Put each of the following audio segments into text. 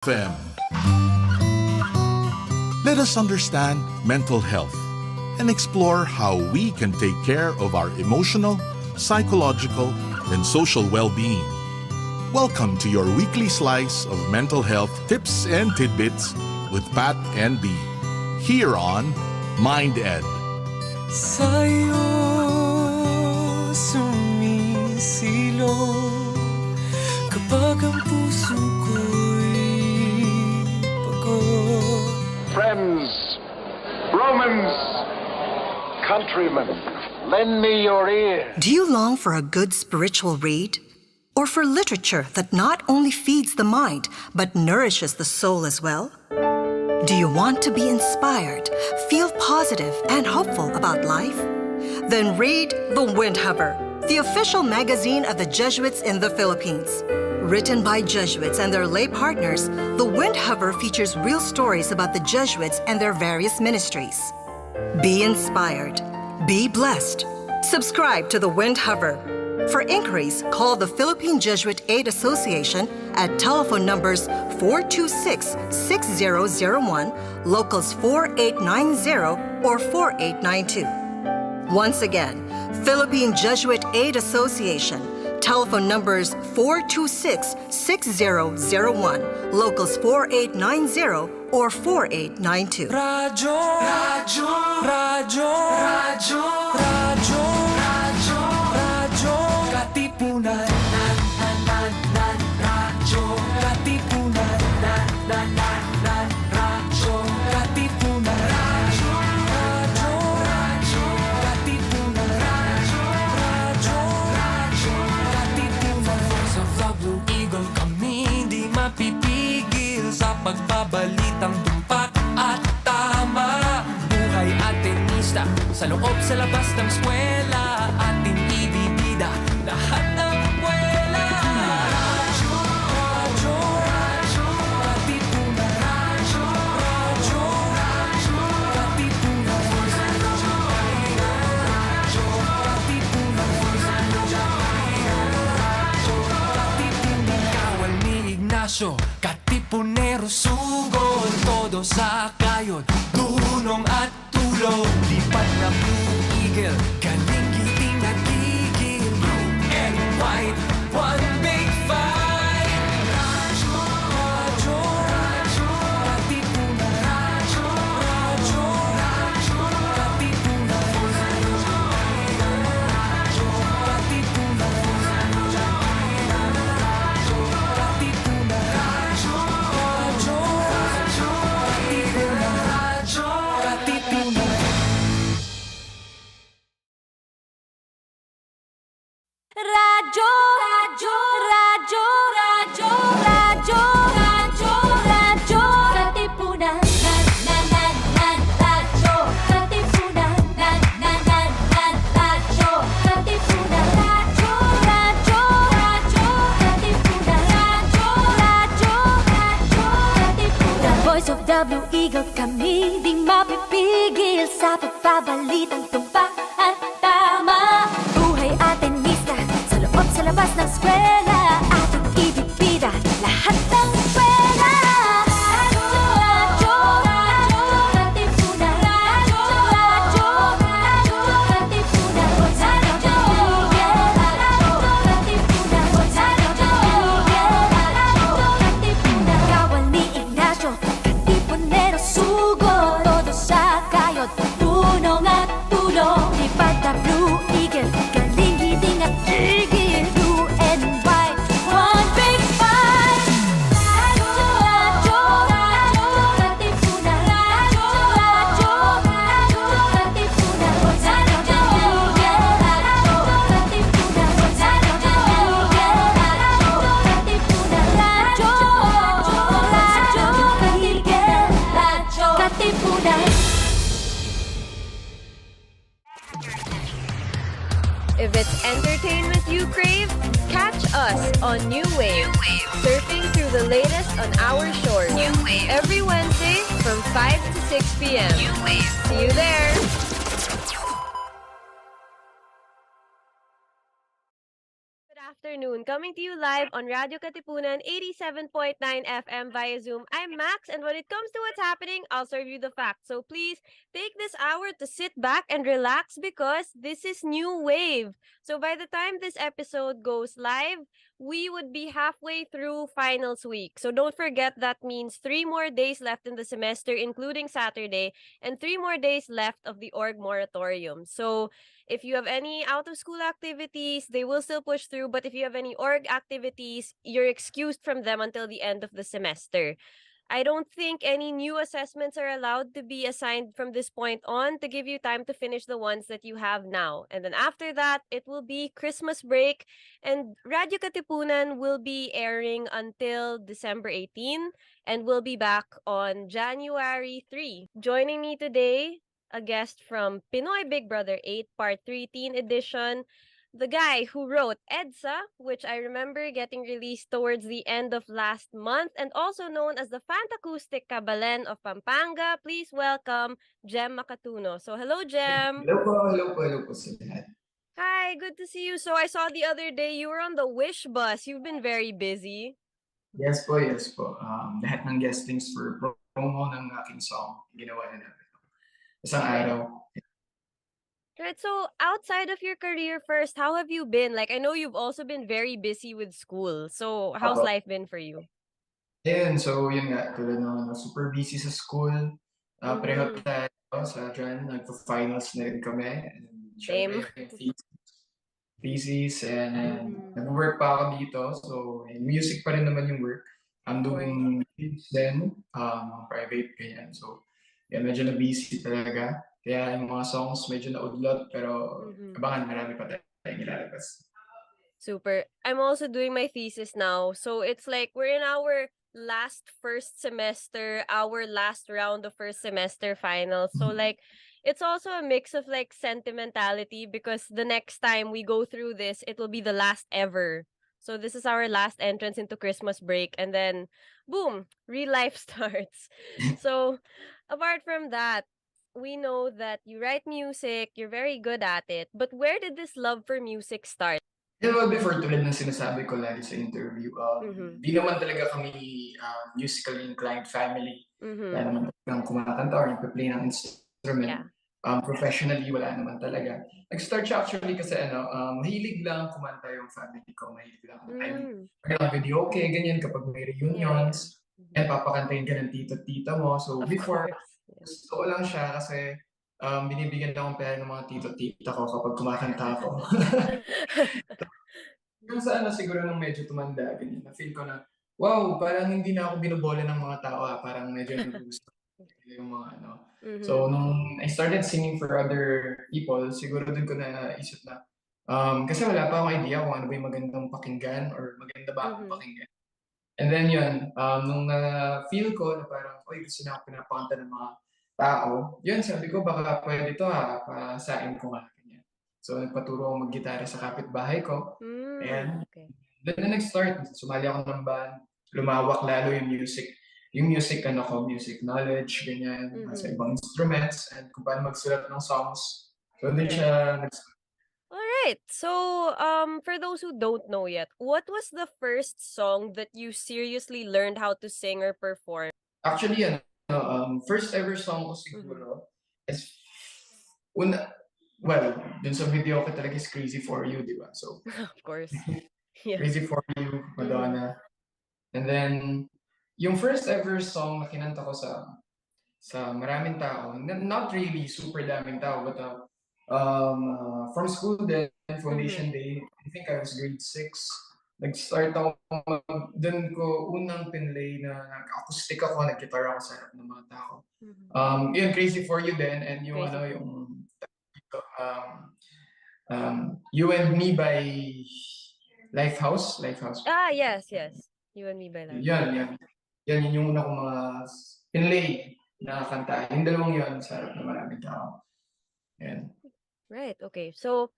FM. Let us understand mental health and explore how we can take care of our emotional, psychological, and social well-being. Welcome to your weekly slice of mental health tips and tidbits with Pat and B, here on Mind Ed. Sa'yo sumisilong kapag ang puso ko'y pagod. Friends, Romans, countrymen, lend me your ear. Do you long for a good spiritual read? Or for literature that not only feeds the mind, but nourishes the soul as well? Do you want to be inspired, feel positive and hopeful about life? Then read The Wind Hover, the official magazine of the Jesuits in the Philippines. Written by Jesuits and their lay partners, The Wind Hover features real stories about the Jesuits and their various ministries. Be inspired. Be blessed. Subscribe to The Wind Hover. For inquiries, call the Philippine Jesuit Aid Association at telephone numbers 426-6001, locals 4890 or 4892. Once again, Philippine Jesuit Aid Association, telephone numbers 426-6001, locals 4890 or 4892. Radyo, radyo, radyo, radyo, radyo, radyo, radyo, Katipunan, radyo, Katipunan, radyo, Katipunan, radyo, radyo, Katipunan, radyo, Katipunan. Voice of the Blue Eagle, kami di mapipigil sa pagbabalitang tumpak at tama. Buhay at tenista, sa loob sa labas ng eskwela, ating ibibida lahat ng buwela. Radyo, radyo, radyo, Katipunan, radyo, radyo, radyo, Katipunan, radyo, Katipunan, radyo, Katipunan. Kawal ni Ignacio, Katipunero, sugod, todo sa kayod, tulong at tulong. Lipat na Blue Eagle, galing giting nagigil. Blue and white, one big fight. Radyo, radyo, radyo, Katipunan, radyo, radyo, radyo, Katipunan, radyo, Katipunan, radyo, Katipunan, radyo, radyo, radyo, Katipunan, radyo, Katipunan. Radyo, radyo, radyo, radyo, radyo, radyo, radyo, Katipunan, radyo, Katipunan, radyo, Katipunan, radyo, radyo, radyo, Katipunan, radyo, Katipunan. Voice of the Blue Eagle, kami di mapipigil sa pagbabalitang tumpak at tama. Buhay at tenista, sa loob sa labas ng eskwela, ating ibibida lahat ng eskwela. Radyo, radyo, Katipunan, radyo, radyo, radyo, Katipunan, radyo, Katipunan, radyo, Katipunan. Kawal ni Ignacio, Katipunero, sugod, todo sa kayod, tulong at tulong. Lipat na Blue Eagle, galing giting at gigil. Blue and white, one big fight. Radyo, radyo, radyo, Katipunan, radyo, radyo, radyo, Katipunan, radyo, Katipunan, radyo, Katipunan, radyo, Katipunan. If it's entertainment you crave, catch us on New Wave. Surfing through the latest on our shores. New Wave. Every Wednesday from 5 to 6 p.m. New Wave. See you there. Good afternoon. Coming to you live on Radyo Katipunan 87.9 FM via Zoom. I'm Max, and when it comes to what's happening, I'll serve you the facts. So please take this hour to sit back and relax because this is New Wave. So by the time this episode goes live, we would be halfway through finals week. So don't forget that means 3 more days left in the semester, including Saturday, and 3 more days left of the org moratorium. So if you have any out of school activities, they will still push through. But if you have any org activities, you're excused from them until the end of the semester. I don't think any new assessments are allowed to be assigned from this point on to give you time to finish the ones that you have now. And then after that, it will be Christmas break, and Radyo Katipunan will be airing until December 18, and we'll be back on January 3. Joining me today, a guest from Pinoy Big Brother 8 Part 3 Teen Edition, the guy who wrote EDSA, which I remember getting released towards the end of last month, and also known as the Fantacoustic Kabalen of Pampanga. Please welcome Jem Macatuno. So hello, Jem. Hello po sa lahat. Hi, good to see you. So I saw the other day you were on the Wish bus. You've been very busy. Yes po. Lahat ng guestings for promo ng aking song, ginawa na namin. Isang araw. Right, so outside of your career first, how have you been? Like, I know you've also been very busy with school. So how's Opo. life been for you? Ayun, so yun nga, tulad ng super busy sa school. Pareho Mhm. tayo sa dyan, nagpo-finals na rin kami. And Same. syempre, yung thesis and Mhm. nag-work pa ako dito. So, music pa rin naman yung work. I'm Of course. doing gigs din, private, ganyan. So, yeah, medyo na-busy talaga. Kaya yung mga songs medyo naudlot, pero Mhm. abangan, marami pa tayong ilalabas. Super. I'm also doing my thesis now. So it's like we're in our last first semester, our last round of first semester finals. So like it's also a mix of like sentimentality because the next time we go through this, it will be the last ever. So this is our last entrance into Christmas break, and then boom, real life starts. So apart from that, we know that you write music, you're very good at it. But where did this love for music start? Well, before, tulad ng sinasabi ko lagi sa interview, Mhm. di naman talaga kami musically inclined family. Wala Mhm. naman talagang kumakanta or nagpe-play ng instrument. Yeah. Professionally, wala naman talaga. Nag-start siya actually kasi mahilig lang kumanta yung family ko. Mahilig lang. I'm videoke, ganyan, kapag may Yeah. reunions, and papakantayin ka ng tito-tita mo. So Of before, course. Yeah. gusto ko lang siya kasi binibigyan akong pera ng mga tito-tita ko kapag kumakanta ako. Yung sa siguro nung medyo tumanda, ganyan, na-feel ko na, wow, parang hindi na ako binobola ng mga tao, parang medyo nagugustuhan nila yung mga ano. So, Mhm. nung I started singing for other people, siguro dun ko na naisip na, kasi wala pa akong idea kung ano ba yung magandang pakinggan or maganda ba akong Mhm. pakinggan. And then yun, nung na-feel ko na parang, oy, gusto na ako pinapakanta ng mga tao, yun, sabi ko, baka pwede to pasain ko nga. Ganyan. So, nagpaturo ako mag-gitara sa kapitbahay ko. Ayan. Okay. Doon na nag-start. Sumali ako ng band. Lumawak lalo yung music. Yung music, music knowledge, ganyan, sa Mhm. ibang instruments, and kung paano magsulat ng songs. So, doon Right. siya All right. So, for those who don't know yet, what was the first song that you seriously learned how to sing or perform? actually, first ever song ko Mhm. siguro is, well, dun sa video ko talaga is Crazy For You, di ba? So, Of course. Yeah. Crazy For You, Madonna. And then, yung first ever song na kinanta ko sa maraming tao, not really super daming tao, but from school then, Mhm. foundation day, I think I was grade 6. Nag-start ako, doon ko unang pinlay na nag-acoustic ako, nag-guitar ako sa harap ng mga tao. Mhm. Yun, Crazy For You din, and yung Crazy for you. yung You and Me by Lifehouse. Ah, yes, yes. You and Me by Life. Yan yung una kong mga pinlay na kanta. Yung dalawang yun sa harap ng maraming tao. Yan. Right. Okay. So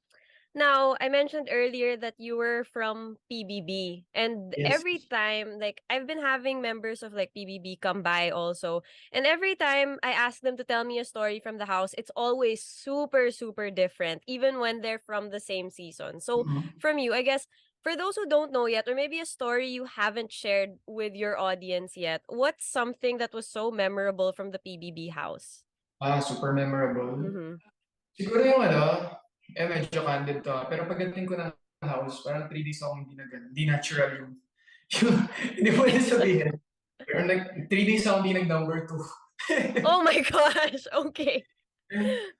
now I mentioned earlier that you were from PBB, and Yes. every time, like, I've been having members of like PBB come by also, and every time I ask them to tell me a story from the house, it's always super super different, even when they're from the same season. So Mhm. from you, I guess, For those who don't know yet, or maybe a story you haven't shared with your audience yet, what's something that was so memorable from the PBB house? Super memorable. Mm-hmm. Siguro yung medyo candid to, pero pagdating ko ng house, parang 3 days akong hindi natural yung hindi mo rin sabihin. Pero 3 days akong hindi nag-number 2. Oh my gosh! Okay.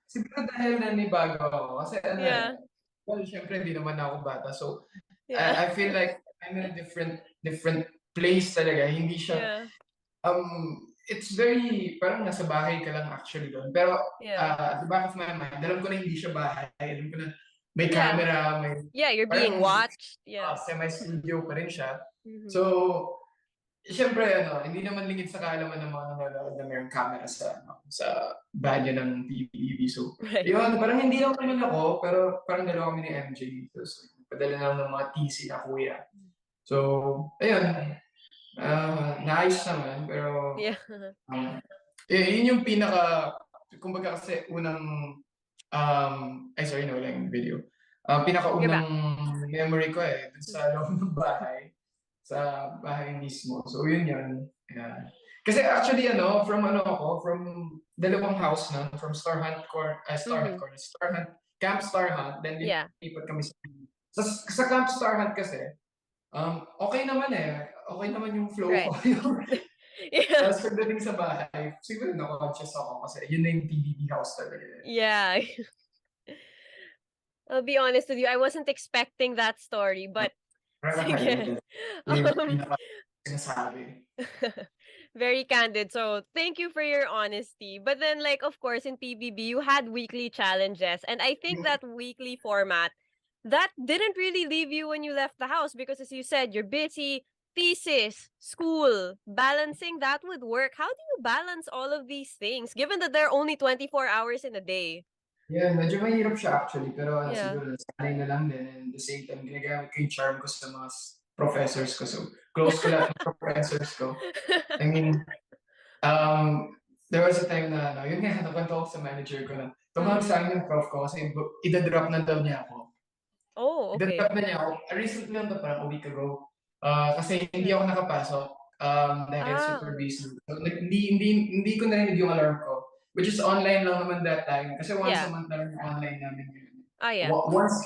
Siguro dahil nanibago ako. Kasi Yeah. well, syempre hindi naman ako bata. So, Yeah. I feel like I'm in a different place talaga. Hindi siya, Yeah. it's very, parang nasa bahay ka lang actually doon. Pero, Yeah. at the back of my mind, alam ko na hindi siya bahay. Alam ko na may Yeah. camera, may Yeah, you're being parang watched. Yeah. semi-studio pa rin siya. Mhm. So, siyempre, hindi naman lingid sa kaalaman ng mga nanonood na mayroong camera sa banyo ng PBB. So, Right. yun, parang hindi lang naman ako, pero parang dalawa kami ni MJ. So, padala na lang ng mga TC na kuya. So, ayun, naayos naman, pero Yeah. yun yung kumbaga kasi unang, ay sorry, no lang yung video. Pinakaunang memory ko dun sa loob ng bahay. Sa bahay mismo. So, yun. Yeah. Kasi actually, from dalawang house na, from Star Hunt, Camp Star Hunt, then Yeah. lipat kami sa Camp Star Hunt kasi, okay naman okay naman yung flow Right. ko. Yeah. Tapos pagdating sa bahay, siguro na-conscious ako kasi yun na yung PBB house talaga. Yeah. I'll be honest with you, I wasn't expecting that story, but sige. Sinasabi. Very candid. So, thank you for your honesty. But then, like, of course, in PBB, you had weekly challenges. And I think that weekly format, that didn't really leave you when you left the house because, as you said, you're busy, thesis, school, balancing that with work. How do you balance all of these things, given that there are only 24 hours in a day? Yeah, medyo mahirap siya actually, pero Yeah. siguro nasanay na lang din. And at the same time, ginagamit ko yung charm ko sa mga professors ko. So, close ko lahat ng professors ko. I mean, there was a time na, yun nga, nakwento ko sa manager ko na, tumawag sa akin yung prof ko kasi idadrop na daw niya ako. Oh, okay. Idadrop na niya ako. Recently lang to, parang a week ago. Kasi hindi ako nakapasok dahil super busy. So, hindi ko narinig yung alarm ko. Which is online lang naman that time. Kasi once a month lang yung online namin yun. Yeah. Once,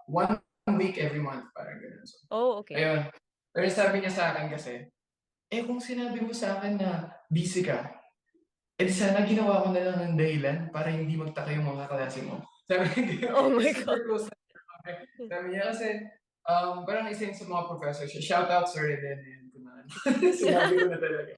1 week every month, parang gano'n. So, okay. ayun. Pero sabi niya sa akin kasi, kung sinabi mo sa akin na busy ka, sana ginawa ko na lang ng dahilan para hindi magtaka yung mga klase mo. Sabi niya, Oh my super God. close na kami. Sabi niya kasi, parang isa yun sa mga professors, shout out sir Eden, sinabi ko na talaga.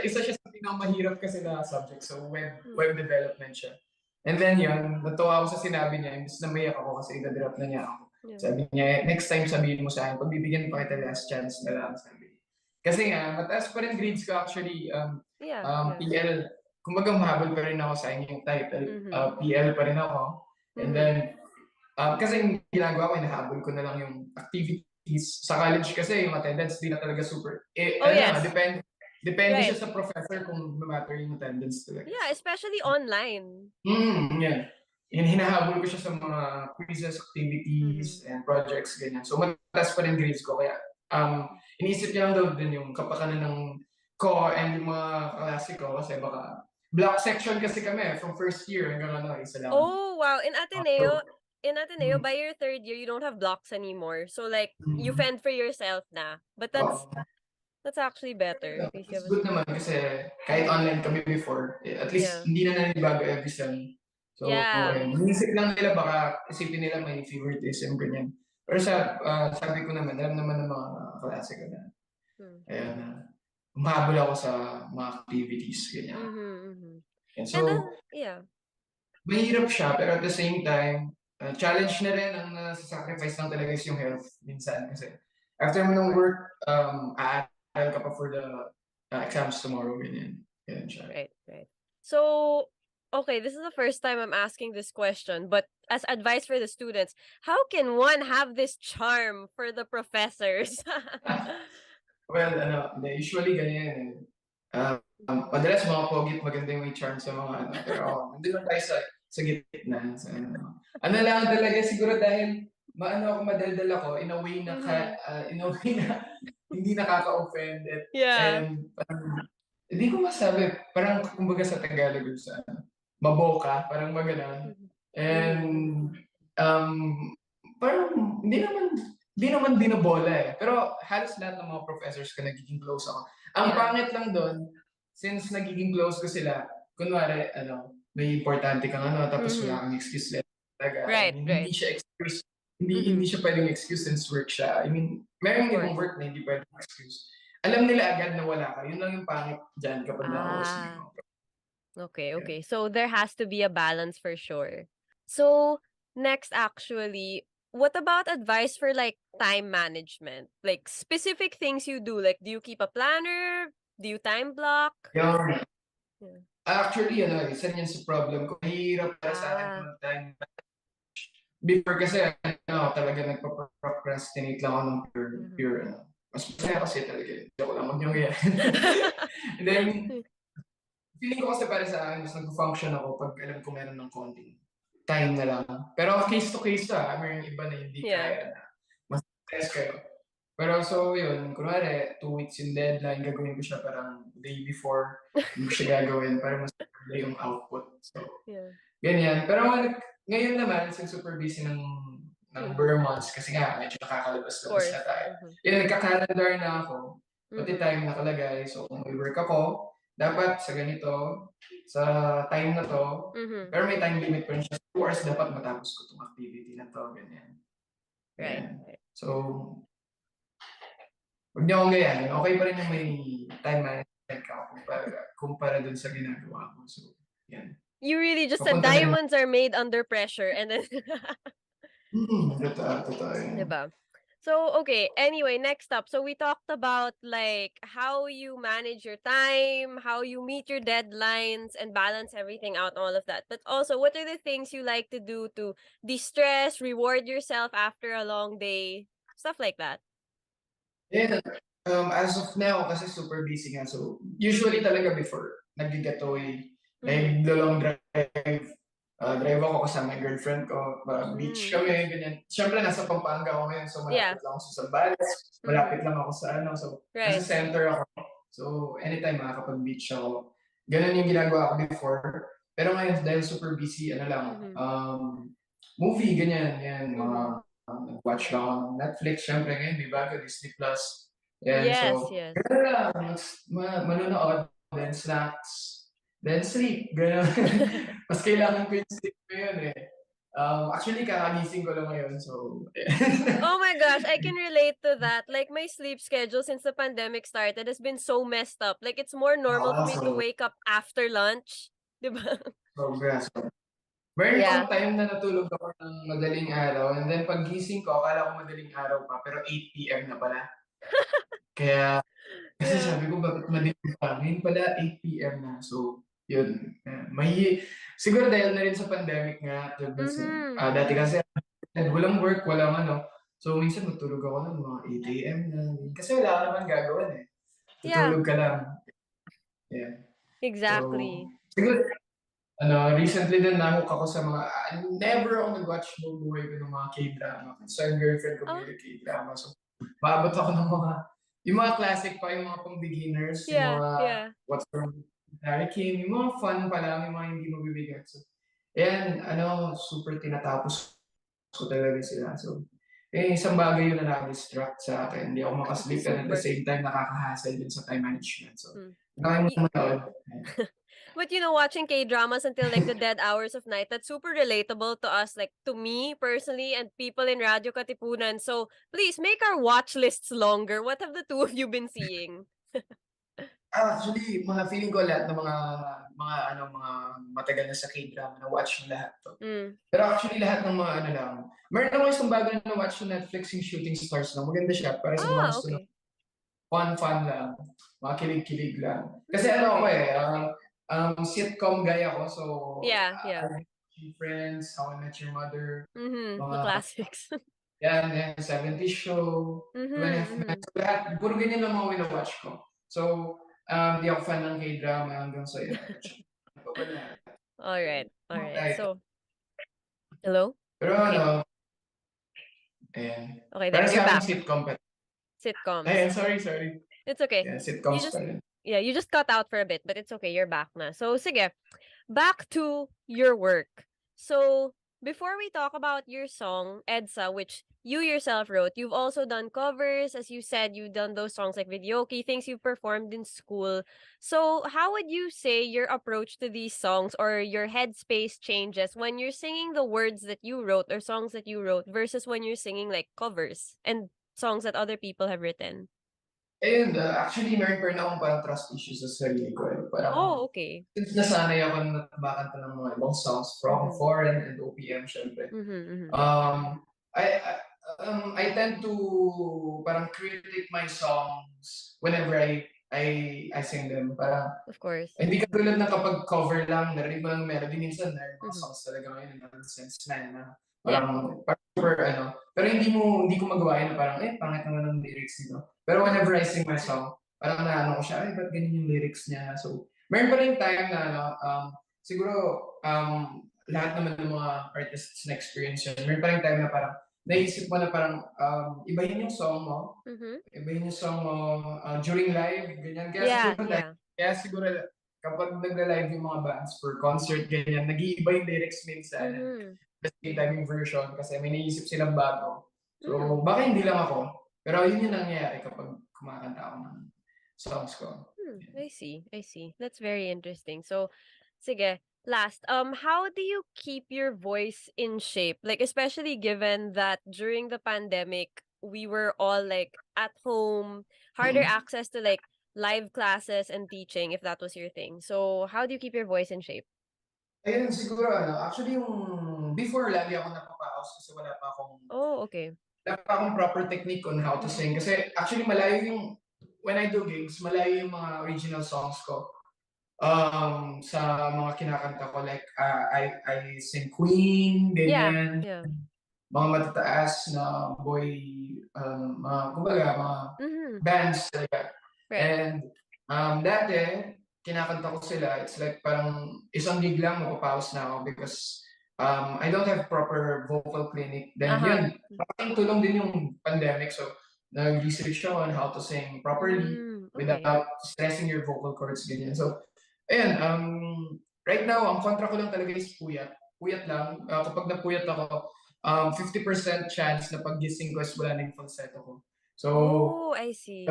Isa siya sa pinakamahirap kasi na subject, so web development siya. And then yun, natuwa ako sa sinabi niya, imbis na mayak ako kasi idadrop na niya ako. Yeah. Sabi niya, next time sabihin mo sa akin, pagbibigyan pa kita last chance na lang, sabi. Kasi nga, mataas pa rin grades ko actually, PL, kumbaga mahabol pa rin ako sa inyong title, PL pa rin ako. And then, kasi yung ginagawa ko, hinahabol ko na lang yung activities. Sa college kasi, yung attendance, di na talaga super. Yes. Depende siya sa professor kung matter yung attendance talaga. Yeah, especially online. Yeah. Hinahabol ko siya sa mga quizzes, activities, and projects, ganyan. So, mataas pa rin grades ko. Kaya, iniisip niya lang daw din yung kapakanan ng ko and yung mga klase ko kasi baka block section kasi kami from first year hanggang isa lang. Oh, wow. In Ateneo, by your third year, you don't have blocks anymore. So, like, you fend for yourself na. But that's actually better. It's good naman kasi kahit online kami before, at least hindi na nanibago every sem. So, inisip lang nila baka isipin nila may favoritism, ganyan. Pero sabi ko naman, alam naman ng mga klase ko na, ayan, umahabol ako sa mga activities, ganyan. And so, mahirap siya, pero at the same time, challenge na rin ang sacrifice lang talaga is yung health minsan. Kasi after mo ng work, aaral ka pa for the exams tomorrow, ganyan. Ganyan siya. Right. So, okay, this is the first time I'm asking this question, but as advice for the students, how can one have this charm for the professors? Well, usually ganyan. Madalas mga pogi at maganda yung may charm sa mga pero nandun lang tayo sa gitna. Ano lang talaga siguro dahil madaldal ako in a way na hindi nakaka-offend Yeah. and hindi ko masabi, parang kumbaga sa Tagalog sa maboka, parang maganon. And um, parang hindi naman binobola eh. Pero halos lahat ng mga professors ko nagiging close ako. Ang Yeah. pangit lang doon, since nagiging close ko sila, kunwari, may importante kang tapos wala kang excuse talaga. I Right, mean, right. hindi siya excuse. Hindi siya pwedeng excuse since work siya. I mean, meron Of ibang course. work na hindi pwedeng excuse. Alam nila agad na wala ka. Yun lang yung pangit dyan kapag nakausap Ah. mo. Okay, Yeah. okay. So there has to be a balance for sure. So next, actually, what about advice for like time management? Like specific things you do. Like, do you keep a planner? Do you time block? Yung, Yeah. actually, isa rin yan sa problem ko. Mahirap para sa akin Ah. mag-time. Before kasi, talaga nagpa-procrastinate lang ako ng pure, Mas masaya kasi talaga. Joke lang, huwag niyong yan. And then, feeling ko kasi para sa akin, mas nag-function ako pag alam ko meron ng konting time na lang. Pero case to case may iba na hindi Yeah. kaya na mas stress kayo. Pero so yun, kunwari, 2 weeks yung deadline, gagawin ko siya parang day before, hindi ko siya gagawin para mas maganda yung output. So, Yeah. ganyan. Pero ngayon naman, since super busy ng bare months, kasi nga, medyo Of nakakalabas-labas course. na tayo. Yun, nagka-calendar na ako, pati time nakalagay. So, kung may work ako, dapat sa ganito, sa time na to, pero may time limit pa rin siya. 2 hours dapat matapos ko itong activity na to, ganyan. Right. So, huwag niyo akong gayahin. Okay pa rin yung may time management ka kumpara dun sa ginagawa ko. So, yan. You really just said Papunta na rin. diamonds are made under pressure, and then Totoo yan. diba? So, okay. Anyway, next up. So, we talked about like how you manage your time, how you meet your deadlines and balance everything out, all of that. But also, what are the things you like to do to de-stress, reward yourself after a long day, stuff like that? Yeah, as of now, kasi super busy nga. So, usually talaga before, nag-getaway, nag-long drive. Drive ako kasama yung girlfriend ko, beach kami, ganyan. Siyempre, nasa Pampanga ako ngayon, so malapit lang ako sa Zambales, malapit lang ako sa so nasa Right. center ako. So, anytime makakapag-beach ako. Ganun yung ginagawa ko before. Pero ngayon, dahil super busy, movie, ganyan, yan, watch lang ako ng Netflix, syempre ngayon, may bago, Disney Plus. Yan, Yes, so, yes. ganun lang, manonood, then snacks, then sleep, gano'n. Mas kailangan ko yung sleep ngayon eh. Actually, kakagising ko lang ngayon, so... Oh my gosh, I can relate to that. Like, my sleep schedule since the pandemic started has been so messed up. Like, it's more normal for me to wake up after lunch. Diba? Sobra. Meron Yeah. akong time na natulog ako ng madaling araw, and then pag gising ko, akala ko madaling araw pa, pero 8 PM na pala. Kaya, kasi Yeah. sabi ko, bakit madilim pa? Ngayon pala, 8 PM na. So, yun. Siguro dahil na rin sa pandemic nga, dati kasi, walang work, walang So, minsan matulog ako ng mga 8 AM na. Kasi wala ka naman gagawin eh. Yeah. Tutulog ka lang. Yeah. Exactly. So, siguro, recently din nahook ako sa mga, never ako nag-watch ng buhay ko ng mga K-drama. So, yung girlfriend ko may K-drama. So, maabot ako ng yung mga classic pa, yung mga pang-beginners, yung Yeah, mga yeah. What's Wrong with Harry Kim, yung mga fun pa lang, yung mga hindi mabibigat. So, ayan, super tinatapos ko talaga sila. So, isang bagay yun na nakadistract sa akin. Hindi ako makasleep and at the Super. same time nakakahassle din sa time management. So, Mm. kaya mo manood. But watching K-dramas until like the dead hours of night, that's super relatable to us, like to me personally and people in Radyo Katipunan. So please make our watch lists longer. What have the two of you been seeing? Actually, mga feeling ko lahat ng mga matagal na sa K-drama na watch ng lahat to. Pero actually lahat ng mga lang. Meron ako isang bago na watch sa Netflix yung Shooting Stars na. Maganda siya para sa mga gusto Okay. ng fun lang. Mga kilig-kilig lang. Kasi ako sitcom guy ako. So, Yeah. Friends, How I Met Your Mother, The mga classics. yan, 70s Show, 2.5 Men. So, lahat, puro ganyan lang mga wina-watch ko. So, di ako fan ng K-drama hanggang sa yun. All right. So, hello? Pero Okay. Ayan. Okay, Pero there. You're sa akin, back. sitcom pa. Sitcoms. Ayan, sorry. It's okay. Yeah, You sitcoms just, pa rin. yeah, you just cut out for a bit, but it's okay. You're back na. So, sige. Back to your work. So, before we talk about your song, EDSA, which you yourself wrote, you've also done covers. As you said, you've done those songs like Videoke, things you've performed in school. So, how would you say your approach to these songs or your headspace changes when you're singing the words that you wrote or songs that you wrote versus when you're singing like covers and songs that other people have written? Ayun, actually, meron pa rin akong parang trust issues sa sarili ko. Oh, Parang, okay. since nasanay ako na kumakanta ng mga ibang songs from foreign and OPM, syempre. Mm-hmm. I, I, I tend to parang critic my songs whenever I sing them. Parang, Of course. hindi katulad na kapag cover lang, narinig mo ng melody, minsan na mga songs talaga ngayon, nonsense na parang super pero hindi ko magawa yun na parang, pangit naman ang lyrics dito. Pero whenever I sing my song, parang naano ko siya, ba't ganyan yung lyrics niya? So, meron pa rin time na, siguro, lahat naman ng mga artists na experience yun, meron pa rin time na parang, naisip mo na parang, ibahin yung song mo, during live, ganyan. Kaya siguro, kapag nagla-live yung mga bands for concert, ganyan, nag-iiba yung lyrics minsan. The same time yung version kasi may naisip silang bago. So, baka hindi lang ako. Pero yun yung nangyayari kapag kumakanta ako ng songs ko. I see. That's very interesting. So, sige, last, how do you keep your voice in shape? Like, especially given that during the pandemic, we were all like at home, harder access to like live classes and teaching, if that was your thing. So, how do you keep your voice in shape? Ayun, siguro actually yung before lagi ako napapaos kasi wala pa akong proper technique on how to sing. Kasi actually malayo yung, when I do gigs, malayo yung mga original songs ko. Sa mga kinakanta ko, like, I sing Queen, ganyan. Yeah. Mga matataas na boy, mga bands talaga. Right. And dati, kinakanta ko sila, it's like parang isang gig lang mapapaus na ako because I don't have proper vocal clinic. Then yun, parang tulong din yung pandemic. So, nag-research ako on how to sing properly without stressing your vocal cords, ganyan. So, ayan, right now, ang kontra ko lang talaga is puyat. Puyat lang. Kapag napuyat ako, 50% chance na pag-gising ko is wala na yung falsetto ko. So, I see.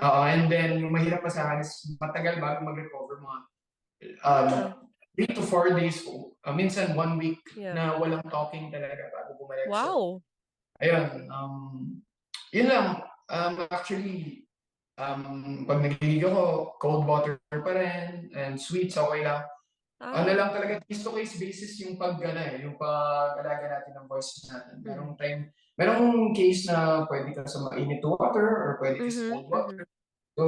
and then yung mahirap pa sa akin is matagal bago mag-recover mga 3 to 4 days, minsan 1 week na walang talking talaga bago bumalik. Wow. So, ayun, yun lang. Actually, pag nagigig ako, cold water pa rin, and sweets, okay lang. Ano lang talaga, case to case basis yung yung pag-alaga natin ng voice natin. Merong case na pwede ka sa mainit water or pwede ka sa cold water. So,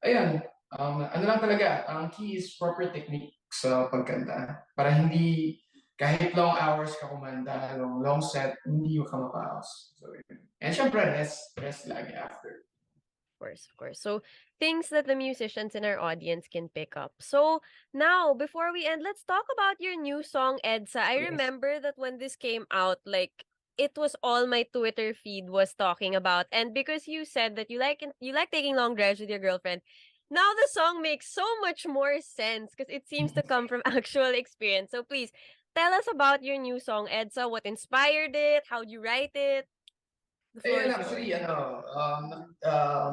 ayun, ano lang talaga, ang key is proper technique sa pagkanta. Para hindi, kahit long hours ka kumanta, long set, hindi ka mapaos. So, yun. And syempre, rest lagi after. Of course. So, things that the musicians in our audience can pick up. So, now, before we end, let's talk about your new song, EDSA. I remember that when this came out, like, it was all my Twitter feed was talking about. And because you said that you like taking long drives with your girlfriend, now the song makes so much more sense because it seems to come from actual experience. So, please, tell us about your new song, EDSA. What inspired it? How'd you write it? Actually,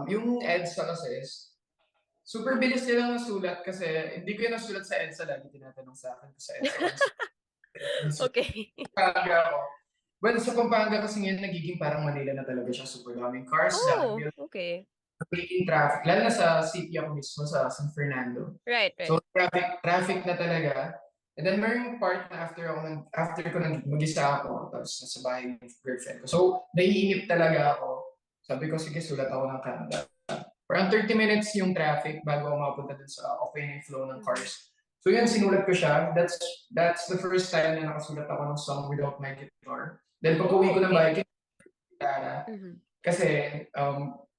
yung EDSA kasi is, super bilis nilang nasulat kasi hindi ko yung nasulat sa EDSA, lagi tinatanong sa akin sa EDSA. Okay. Pampanga ako. Well, sa Pampanga kasi ngayon nagiging parang Manila na talaga siya, super daming cars, daming Okay. Making traffic, lalo na sa city ako mismo, sa San Fernando. Right. So, traffic na talaga. And then, merong part na after ko mag-isa ako, tapos nasa bahay ng girlfriend ko. So, naiinip talaga ako. Sabi ko, sige, sulat ako ng kanta. Around 30 minutes yung traffic bago ako mapunta dun sa okay na yung flow ng cars. So, yun, sinulat ko siya. That's the first time na nakasulat ako ng song without my guitar. Then, pag-uwi ko ng bahay, gitara. Kasi,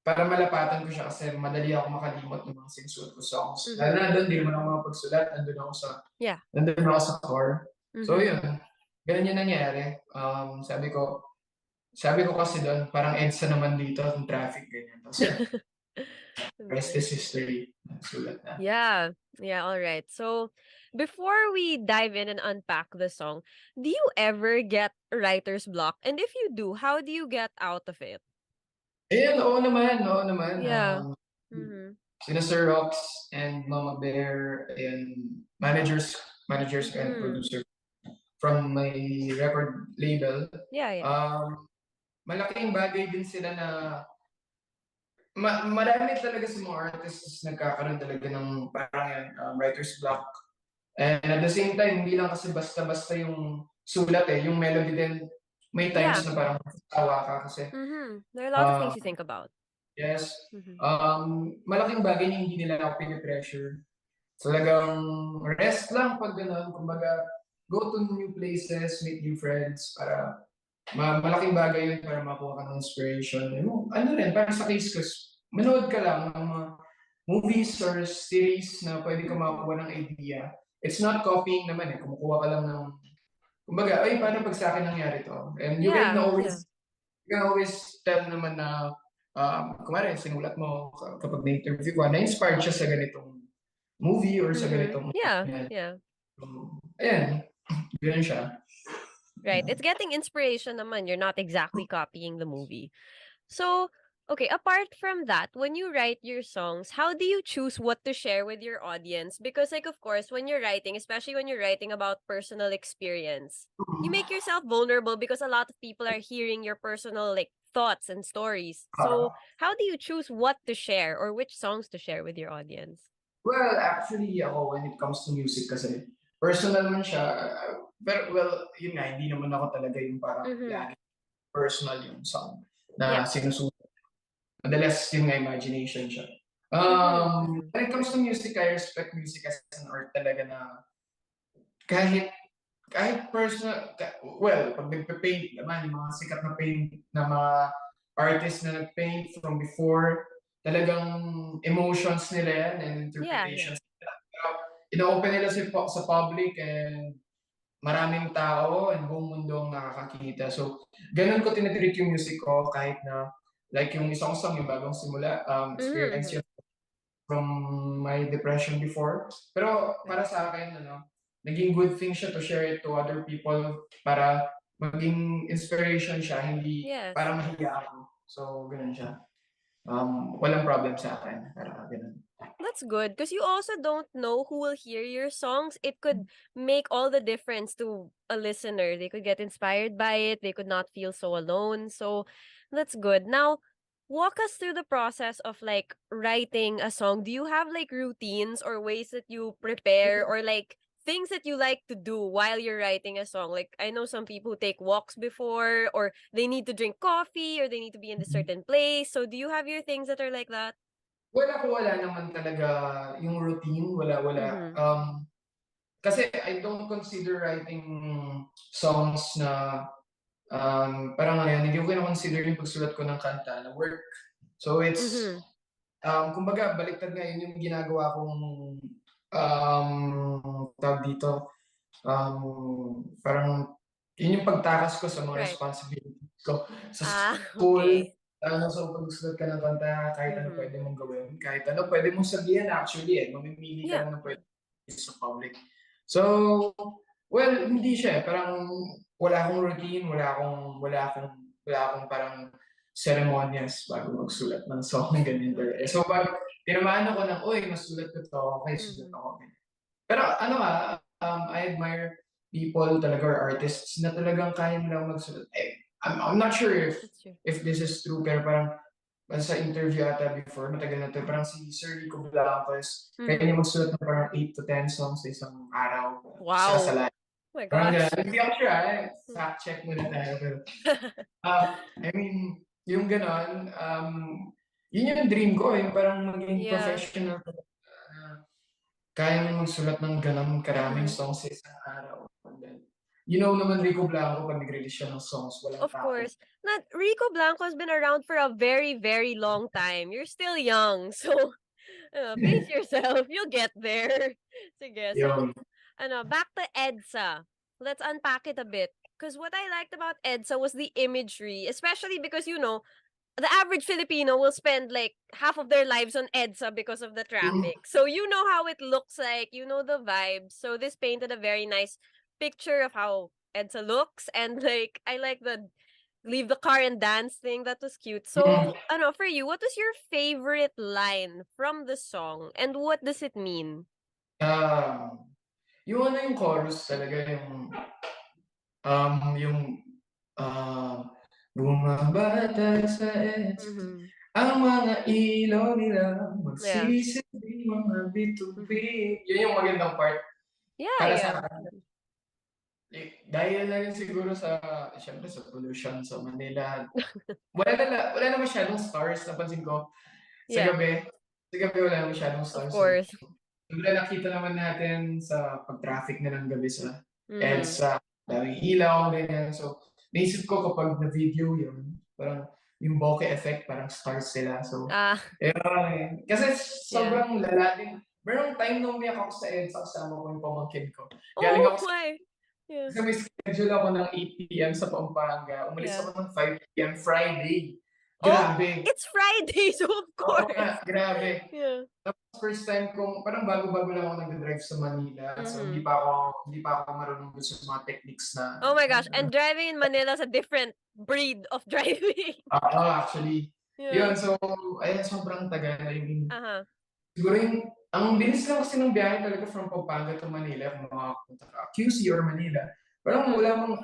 para malapatan ko siya kasi madali ako makalimot ng mga sinusulat ko songs. Lalo na doon, di mo na ako makapagsulat. Nandun ako sa car. So yun, ganun yung nangyari. Sabi ko, sabi ko kasi doon, parang EDSA naman dito, yung traffic, ganyan. Tapos yan, rest Nice. is history. Sulat na. Yeah. Yeah, all right. So, before we dive in and unpack the song, do you ever get writer's block? And if you do, how do you get out of it? Ayan, oo naman, oo naman. Yeah. Mm-hmm. Sina Sir Rox and Mama Bear, and managers and Mm. producer from my record label. Yeah, yeah. Malaking bagay din sila na marami talaga sa mga artists nagkakaroon talaga ng parang yan, writer's block. And at the same time, hindi lang kasi basta-basta yung sulat yung melody din. May times Yeah. na parang tawa ka kasi. Mm-hmm. There are a lot of things you think about. Yes. Mm-hmm. Malaking bagay na hindi nila ako pinipressure. Talagang rest lang pag gano'n. Kumbaga, go to new places, meet new friends, para malaking bagay yun para makuha ka ng inspiration. Ano rin, para sa case ko, manood ka lang ng mga movies or series na pwede ka makakuha ng idea. It's not copying naman kumukuha ka lang ng, kumbaga, ay, paano pag sa akin nangyari to? And you can always tell naman na, kumari, sinulat mo kapag na-interview ka, na-inspired siya sa ganitong movie or sa ganitong, Yeah. ayan, ganun siya. Right. It's getting inspiration naman. You're not exactly copying the movie. So, okay, apart from that, when you write your songs, how do you choose what to share with your audience? Because, like, of course, when you're writing, especially when you're writing about personal experience, you make yourself vulnerable because a lot of people are hearing your personal, like, thoughts and stories. So, how do you choose what to share or which songs to share with your audience? Well, actually, ako, when it comes to music kasi, personal man siya. Pero, well, yun nga, hindi naman ako talaga yung parang lagi personal yung song na sinusulat. Madalas yung nga imagination siya. When it comes to music, I respect music as an art talaga na kahit personal, well, pag nagpe-paint naman, yung mga sikat na paint na mga artists na nag-paint from before, talagang emotions nila yan and interpretations nila. Pero ino-open nila sa public and maraming tao and buong mundo ang nakakakita. So, ganun ko tinitreat yung music ko kahit na like yung isang song, yung bagong simula, experience yun from my depression before. Pero para sa akin, naging good thing siya to share it to other people para maging inspiration siya, hindi para mahiya ako. So, ganun siya. Walang problem sa akin. Para ganun. That's good because you also don't know who will hear your songs. It could make all the difference to a listener. They could get inspired by it. They could not feel so alone. So that's good. Now, walk us through the process of like writing a song. Do you have like routines or ways that you prepare or like things that you like to do while you're writing a song? Like I know some people who take walks before or they need to drink coffee or they need to be in a certain place. So do you have your things that are like that? Wala naman talaga yung routine. Wala. Kasi I don't consider writing songs na parang hindi ko na-consider yung pagsulat ko ng kanta na work. So it's, kumbaga, baliktad nga yun yung ginagawa kong tawag dito, parang yun yung pagtakas ko sa mga responsibilities ko sa school. Okay. So pagsulat ka ng kanta, kahit ano pwede mong gawin, kahit ano pwede mong sabihin actually mamimili ka lang ng pwede sa public. So, well, hindi siya parang wala akong routine, wala akong parang ceremonies bago magsulat ng song, ganyan. So, pag tinamaan ako ng, uy, masulat ko to, okay, sulat ako. Pero I admire people talaga or artists na talagang kaya nilang magsulat. I'm not sure if this is true, pero parang sa interview ata before, matagal na to, parang si Sir Rico Blancos, kaya niya magsulat ng parang 8 to 10 songs sa isang araw. Wow. Sa live. Oh my Parang gosh. hindi ako sure, fact check muna tayo. Pero, I mean, yung ganon, yun yung dream ko, yung parang maging professional. Kaya magsulat ng ganon karaming songs sa isang araw. And then, you know naman Rico Blanco pag nag-release siya ng songs, walang Of course. Not Rico Blanco has been around for a very, very long time. You're still young, so pace yourself. You'll get there. Sige. So, back to EDSA. Let's unpack it a bit. Because what I liked about EDSA was the imagery, especially because, the average Filipino will spend like half of their lives on EDSA because of the Mm. traffic. So you know how it looks like, you know the vibes. So this painted a very nice picture of how EDSA looks. And like, I like the leave the car and dance thing. That was cute. Mm. So, for you, what was your favorite line from the song? And what does it mean? Um, yung chorus talaga yung, ah, bumabatag sa EDSA, Mm-hmm. ang mga ilaw nila Yeah. magsisilbing mga Mm-hmm. bituin. Yun yung magandang part Yeah, para yeah. sa'kin. Dahil na rin siguro sa siyempre sa pollution sa Manila. Wala na masyadong stars napansin ko sa Yeah, gabi. Sa gabi wala na masyadong of stars, so course. siyempre nakita naman natin sa pag-traffic na ng gabi sa Mm-hmm. EDSA, daming ilaw, ganyan. So, naisip ko kapag na-video yun, parang yung bokeh effect, parang stars sila. So, Ah, ayun. Kasi yeah. sobrang lala din. Merong time na umiyak ako sa EDSA kasama ko yung pamangkin ko. Galing Oh, ako why? Yeah, kasi may schedule ako ng 8 p.m. sa Pampanga. Umalis yeah. ako ng 5 p.m. Friday. Oh, Grabe. it's Friday, so of Oo course. nga, grabe. Yeah. Tapos first time kong parang bago-bago lang ako nagda-drive sa Manila. So Mm-hmm. hindi pa ako marunong dun sa mga techniques Oh na my gosh, and driving in Manila is a different breed of driving. oo, actually. Yeah. Yun, so ayan, sobrang tagal. I mean, Uh-huh. siguro ang bilis lang kasi ng biyahe talaga from Pampanga to Manila kung makapunta ka QC or Manila. Parang Mm-hmm. wala mong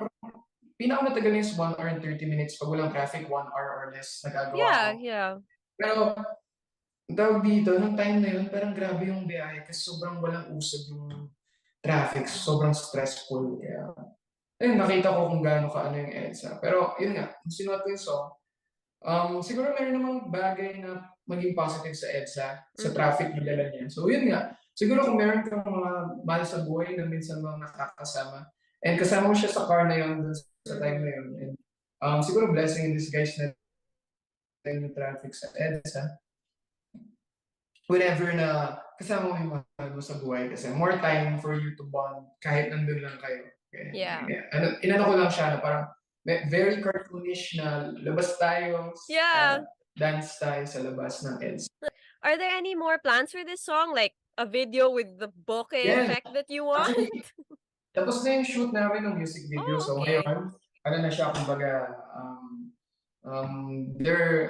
pinakamatagal is 1 hour and 30 minutes. Pag walang traffic, 1 hour or less nagagawa ko. Yeah, yeah. Pero ang tawag dito, nung time na yun, parang grabe yung biyahe kasi sobrang walang usad yung traffic, sobrang stressful. Kaya, ayun, nakita ko kung gaano kaano yung EDSA. Pero yun nga, kung sinuot ko yung song, siguro meron namang bagay na maging positive sa EDSA, sa Mm-hmm. traffic na dala niya. So yun nga, siguro kung meron kang mga mahal sa buhay na minsan mga nakakasama, and kasama mo siya sa car na yun, dun sa time Mm-hmm. na yun, and siguro blessing in disguise na rin yung traffic sa EDSA. Whenever na kasama mo yung mahal mo sa buhay kasi more time for you to bond kahit nandun lang kayo. Yeah. Inano ko lang siya na parang very cartoonish na labas tayo, Yeah. dance tayo sa labas ng EDSA. Are there any more plans for this song? Like a video with the bokeh Yan, effect that you want? actually, tapos na yung shoot namin ng music video. Oh, So okay. ngayon, ano na siya, kumbaga, they're,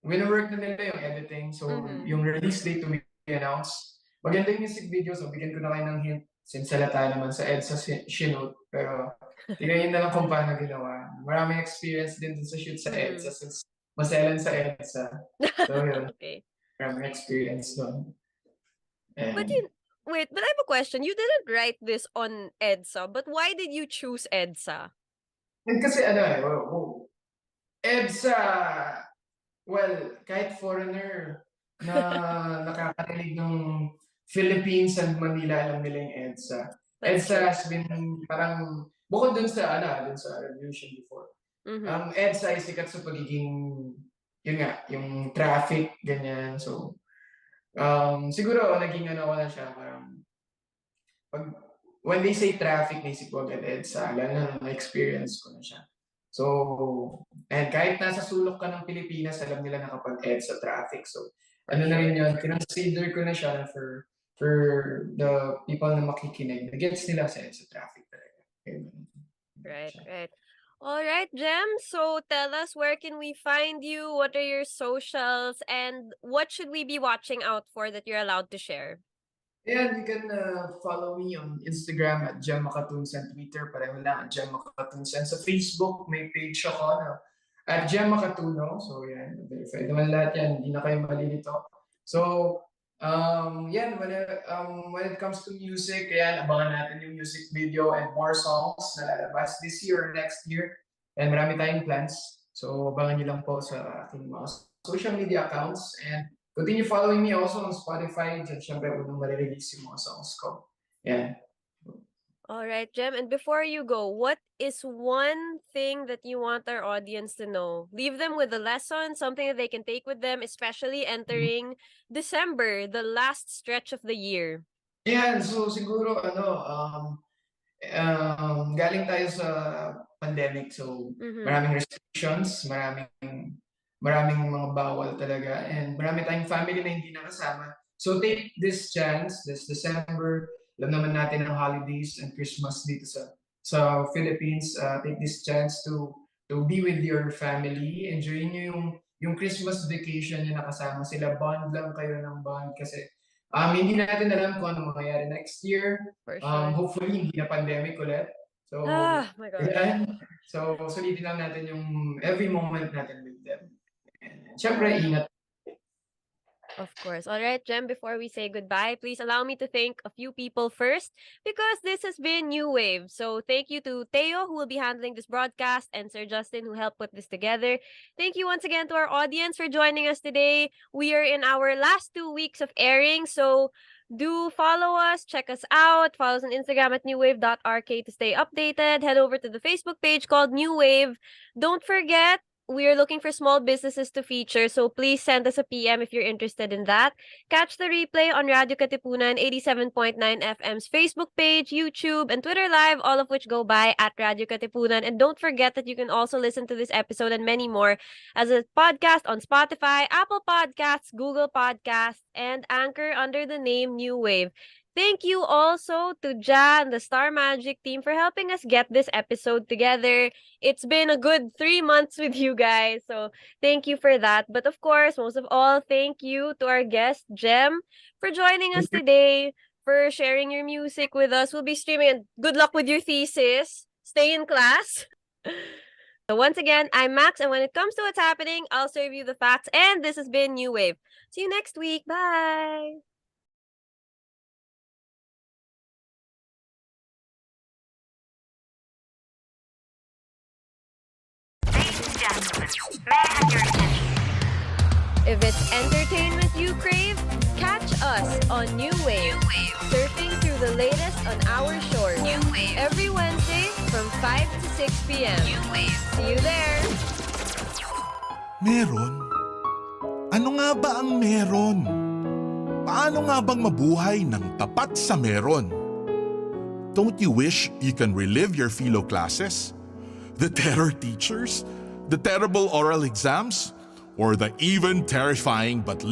wino-work na nila yung editing. So Mm-hmm. yung release date to be announced. Maganda yung music video, so bigyan ko na kayo ng hint. Since halata naman sa EDSA shinoot. Pero tingnan na lang kung paano ginawa. Maraming experience din dun sa shoot sa EDSA since maselan sa EDSA. So yun, Okay. maraming experience doon. But And wait, but I have a question. You didn't write this on EDSA, but why did you choose EDSA? kasi EDSA, well, kahit foreigner na nakakarinig ng Philippines and Manila, alam nila yung EDSA. That's EDSA true. has been parang, bukod dun sa Revolution before. Mm-hmm. EDSA ay sikat sa pagiging, yun nga, yung traffic, ganyan. So, siguro naging ko na siya, parang, when they say traffic, naisip ko agad EDSA, lalo na na-experience ko na siya. So, and kahit nasa sulok ka ng Pilipinas, alam nila na kapag EDSA traffic. So, ano na rin yun, kinonsider ko na siya for the people na makikinig. Gets nila sa EDSA traffic talaga. Right, right. All right, Jem. So tell us, where can we find you? What are your socials? And what should we be watching out for that you're allowed to share? And you can follow me on Instagram at Jem Macatuno and Twitter, pareho lang at Jem Macatuno. And sa Facebook, may page ako na at Jem Macatuno. So yan, verified naman lahat yan, hindi na kayo malilito. So, yan, when it comes to music, yan, abangan natin yung music video and more songs na lalabas this year or next year. And marami tayong plans. So, abangan nyo lang po sa aking mga social media accounts. And continue following me also on Spotify. Diyan syempre unang marirelease yung mga songs ko. Yan. All right, Jem. And before you go, what is one thing that you want our audience to know? Leave them with a lesson, something that they can take with them, especially entering December, the last stretch of the year. Yan, so siguro galing tayo sa pandemic, so maraming restrictions, maraming mga bawal talaga, and marami tayong family na hindi nakasama. So take this chance, this December, alam naman natin ang holidays and Christmas dito sa Philippines. Take this chance to be with your family. Enjoy nyo yung Christmas vacation nyo nakasama sila. Bond lang kayo ng bond kasi hindi natin alam kung ano mangyayari next year. For sure. Hopefully, hindi na pandemic ulit. So, My God. ayan. So, sulitin lang natin yung every moment natin with them. And syempre, ingat. Of course. All right, Jem, before we say goodbye, please allow me to thank a few people first because this has been New Wave. So thank you to Teo, who will be handling this broadcast, and Sir Justin, who helped put this together. Thank you once again to our audience for joining us today. We are in our last 2 weeks of airing, so do follow us, check us out, follow us on Instagram at newwave.rk to stay updated. Head over to the Facebook page called New Wave. Don't forget, we are looking for small businesses to feature, so please send us a PM if you're interested in that. Catch the replay on Radyo Katipunan 87.9 FM's Facebook page, YouTube, and Twitter Live, all of which go by at Radyo Katipunan. And don't forget that you can also listen to this episode and many more as a podcast on Spotify, Apple Podcasts, Google Podcasts, and Anchor under the name New Wave. Thank you also to Jan, the Star Magic team, for helping us get this episode together. It's been a good 3 months with you guys, so thank you for that. But of course, most of all, thank you to our guest, Jem, for joining us today, for sharing your music with us. We'll be streaming, and good luck with your thesis. Stay in class. So once again, I'm Max, and when it comes to what's happening, I'll serve you the facts, and this has been New Wave. See you next week. Bye! If it's entertainment you crave, catch us on New Wave. Surfing through the latest on our shores. Every Wednesday from 5 to 6 p.m. See you there. Meron? Ano nga ba ang meron? Paano nga bang mabuhay ng tapat sa meron? Don't you wish you can relive your philo classes? The terror teachers? The terrible oral exams? Or the even terrifying but